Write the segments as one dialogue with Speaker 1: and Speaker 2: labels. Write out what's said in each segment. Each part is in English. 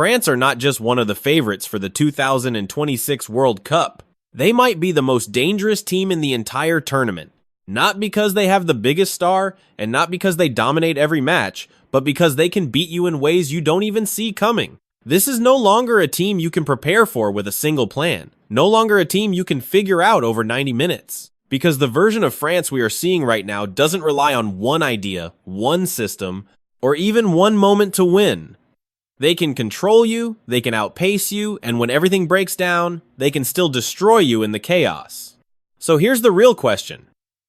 Speaker 1: France are not just one of the favorites for the 2026 World Cup. They might be the most dangerous team in the entire tournament. Not because they have the biggest star, and not because they dominate every match, but because they can beat you in ways you don't even see coming. This is no longer a team you can prepare for with a single plan. No longer a team you can figure out over 90 minutes. Because the version of France we are seeing right now doesn't rely on one idea, one system, or even one moment to win. They can control you, they can outpace you, and when everything breaks down, they can still destroy you in the chaos. So here's the real question.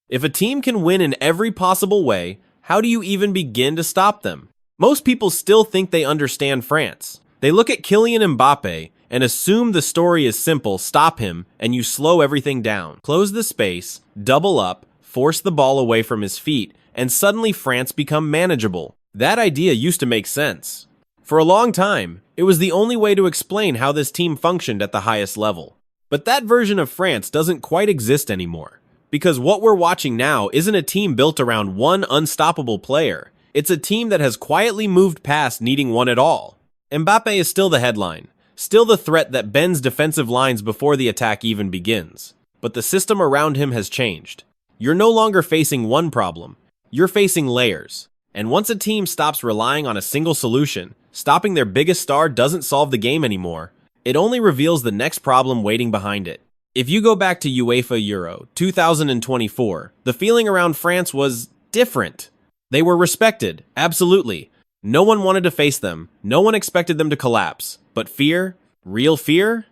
Speaker 1: If a team can win in every possible way, how do you even begin to stop them? Most people still think they understand France. They look at Kylian Mbappe and assume the story is simple: stop him, and you slow everything down. Close the space, double up, force the ball away from his feet, and suddenly France become manageable. That idea used to make sense. For a long time, it was the only way to explain how this team functioned at the highest level. But that version of France doesn't quite exist anymore. Because what we're watching now isn't a team built around one unstoppable player. It's a team that has quietly moved past needing one at all. Mbappe is still the headline, still the threat that bends defensive lines before the attack even begins. But the system around him has changed. You're no longer facing one problem, you're facing layers. And once a team stops relying on a single solution, stopping their biggest star doesn't solve the game anymore. It only reveals the next problem waiting behind it. If you go back to UEFA Euro 2024, the feeling around France was different. They were respected, absolutely. No one wanted to face them. No one expected them to collapse. But fear? Real fear?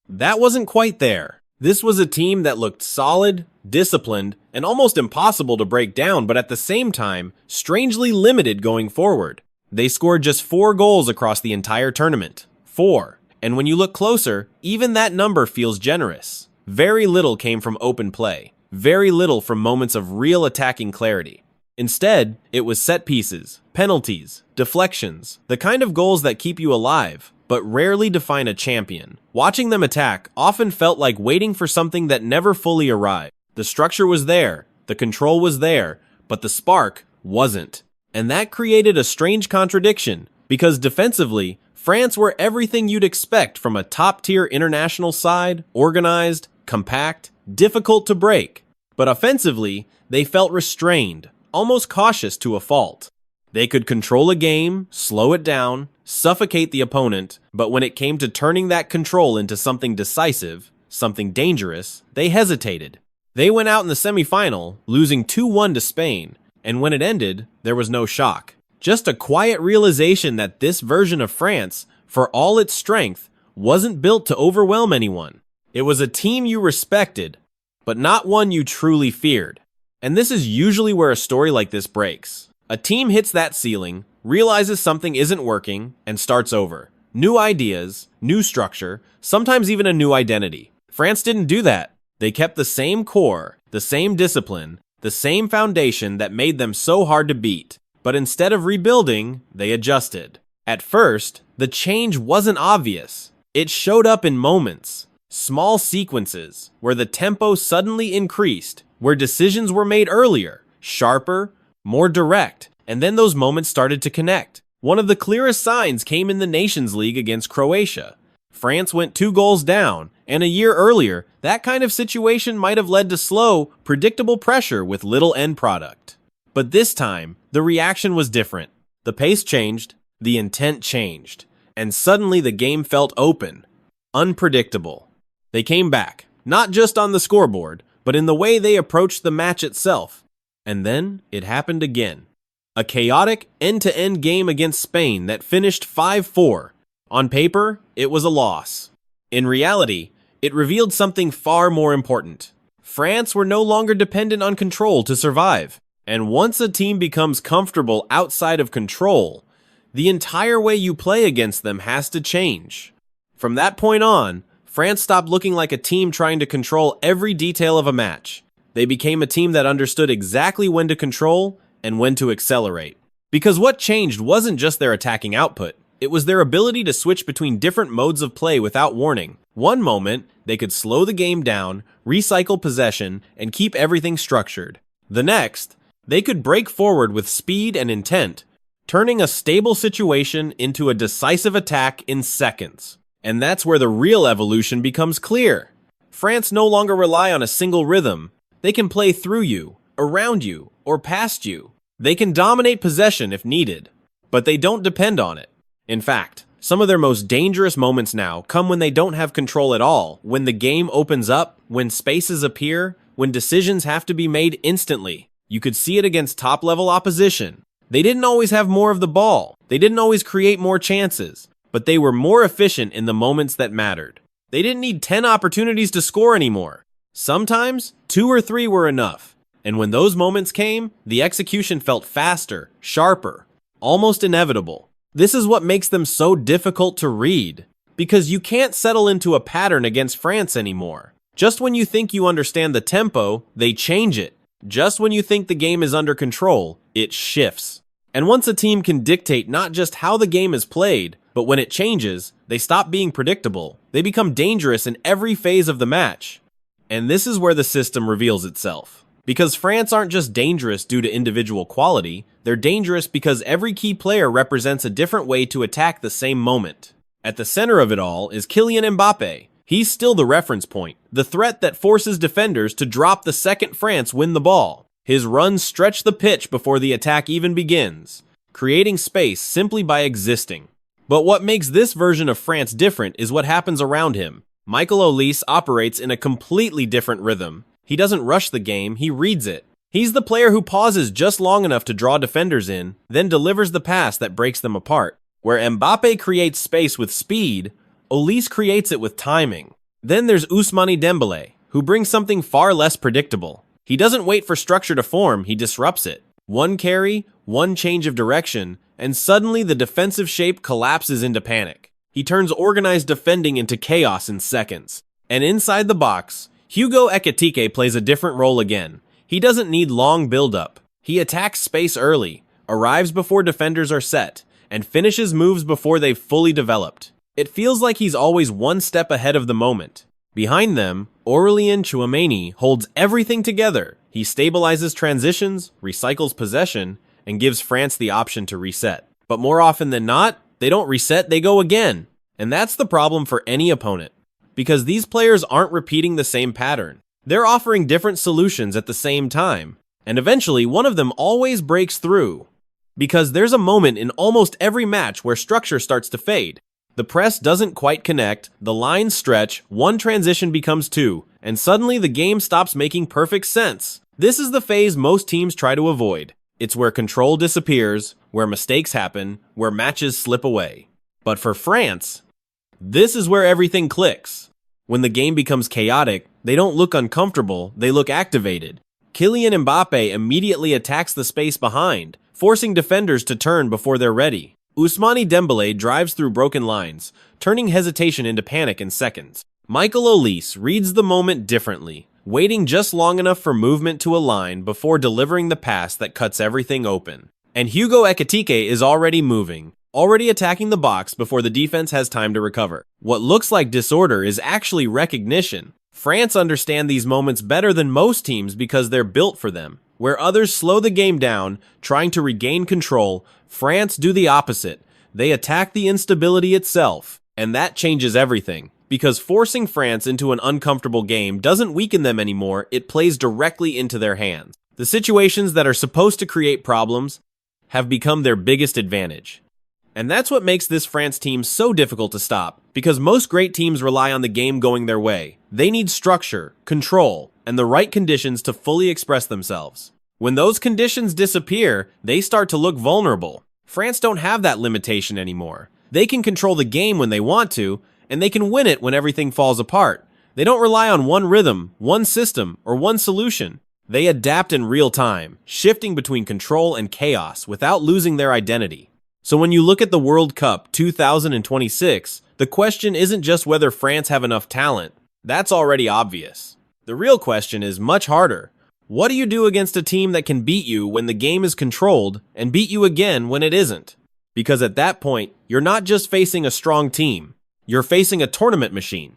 Speaker 1: That wasn't quite there. This was a team that looked solid, disciplined, and almost impossible to break down, but at the same time, strangely limited going forward. They scored just 4 goals across the entire tournament. 4. And when you look closer, even that number feels generous. Very little came from open play. Very little from moments of real attacking clarity. Instead, it was set pieces, penalties, deflections, the kind of goals that keep you alive, but rarely define a champion. Watching them attack often felt like waiting for something that never fully arrived. The structure was there, the control was there, but the spark wasn't. And that created a strange contradiction, because defensively, France were everything you'd expect from a top-tier international side, organized, compact, difficult to break. But offensively, they felt restrained, almost cautious to a fault. They could control a game, slow it down, suffocate the opponent, but when it came to turning that control into something decisive, something dangerous, they hesitated. They went out in the semifinal, losing 2-1 to Spain, and when it ended, there was no shock. Just a quiet realization that this version of France, for all its strength, wasn't built to overwhelm anyone. It was a team you respected, but not one you truly feared. And this is usually where a story like this breaks. A team hits that ceiling, realizes something isn't working, and starts over. New ideas, new structure, sometimes even a new identity. France didn't do that. They kept the same core, the same discipline, the same foundation that made them so hard to beat. But instead of rebuilding, they adjusted. At first, the change wasn't obvious. It showed up in moments, small sequences, where the tempo suddenly increased, where decisions were made earlier, sharper, more direct, and then those moments started to connect. One of the clearest signs came in the Nations League against Croatia. France went 2 goals down, and a year earlier, that kind of situation might have led to slow, predictable pressure with little end product. But this time, the reaction was different. The pace changed, the intent changed, and suddenly the game felt open, unpredictable. They came back, not just on the scoreboard, but in the way they approached the match itself. And then it happened again. A chaotic, end-to-end game against Spain that finished 5-4. On paper, it was a loss. In reality, it revealed something far more important. France were no longer dependent on control to survive. And once a team becomes comfortable outside of control, the entire way you play against them has to change. From that point on, France stopped looking like a team trying to control every detail of a match. They became a team that understood exactly when to control and when to accelerate. Because what changed wasn't just their attacking output, it was their ability to switch between different modes of play without warning. One moment, they could slow the game down, recycle possession, and keep everything structured. The next, they could break forward with speed and intent, turning a stable situation into a decisive attack in seconds. And that's where the real evolution becomes clear. France no longer rely on a single rhythm. They can play through you, around you, or past you. They can dominate possession if needed, but they don't depend on it. In fact, some of their most dangerous moments now come when they don't have control at all, when the game opens up, when spaces appear, when decisions have to be made instantly. You could see it against top-level opposition. They didn't always have more of the ball. They didn't always create more chances, but they were more efficient in the moments that mattered. They didn't need 10 opportunities to score anymore. Sometimes, 2 or 3 were enough. And when those moments came, the execution felt faster, sharper, almost inevitable. This is what makes them so difficult to read, because you can't settle into a pattern against France anymore. Just when you think you understand the tempo, they change it. Just when you think the game is under control, it shifts. And once a team can dictate not just how the game is played, but when it changes, they stop being predictable. They become dangerous in every phase of the match. And this is where the system reveals itself. Because France aren't just dangerous due to individual quality, they're dangerous because every key player represents a different way to attack the same moment. At the center of it all is Kylian Mbappé. He's still the reference point, the threat that forces defenders to drop the second France win the ball. His runs stretch the pitch before the attack even begins, creating space simply by existing. But what makes this version of France different is what happens around him. Michael Olise operates in a completely different rhythm. He doesn't rush the game, he reads it. He's the player who pauses just long enough to draw defenders in, then delivers the pass that breaks them apart. Where Mbappe creates space with speed, Olise creates it with timing. Then there's Ousmane Dembélé, who brings something far less predictable. He doesn't wait for structure to form, he disrupts it. One carry, one change of direction, and suddenly the defensive shape collapses into panic. He turns organized defending into chaos in seconds. And inside the box, Hugo Ekitike plays a different role again. He doesn't need long build-up. He attacks space early, arrives before defenders are set, and finishes moves before they've fully developed. It feels like he's always one step ahead of the moment. Behind them, Aurélien Tchouameni holds everything together. He stabilizes transitions, recycles possession, and gives France the option to reset. But more often than not, they don't reset, they go again. And that's the problem for any opponent. Because these players aren't repeating the same pattern. They're offering different solutions at the same time. And eventually, one of them always breaks through. Because there's a moment in almost every match where structure starts to fade. The press doesn't quite connect, the lines stretch, one transition becomes 2, and suddenly the game stops making perfect sense. This is the phase most teams try to avoid. It's where control disappears, where mistakes happen, where matches slip away. But for France, this is where everything clicks. When the game becomes chaotic, they don't look uncomfortable, they look activated. Kylian Mbappé immediately attacks the space behind, forcing defenders to turn before they're ready. Ousmane Dembélé drives through broken lines, turning hesitation into panic in seconds. Michael Olise reads the moment differently, waiting just long enough for movement to align before delivering the pass that cuts everything open. And Hugo Ekitike is already moving, already attacking the box before the defense has time to recover. What looks like disorder is actually recognition. France understand these moments better than most teams because they're built for them. Where others slow the game down, trying to regain control, France do the opposite. They attack the instability itself, and that changes everything. Because forcing France into an uncomfortable game doesn't weaken them anymore, it plays directly into their hands. The situations that are supposed to create problems have become their biggest advantage. And that's what makes this France team so difficult to stop, because most great teams rely on the game going their way. They need structure, control, and the right conditions to fully express themselves. When those conditions disappear, they start to look vulnerable. France don't have that limitation anymore. They can control the game when they want to, and they can win it when everything falls apart. They don't rely on one rhythm, one system, or one solution. They adapt in real time, shifting between control and chaos without losing their identity. So when you look at the World Cup 2026, the question isn't just whether France have enough talent. That's already obvious. The real question is much harder. What do you do against a team that can beat you when the game is controlled and beat you again when it isn't? Because at that point, you're not just facing a strong team. You're facing a tournament machine.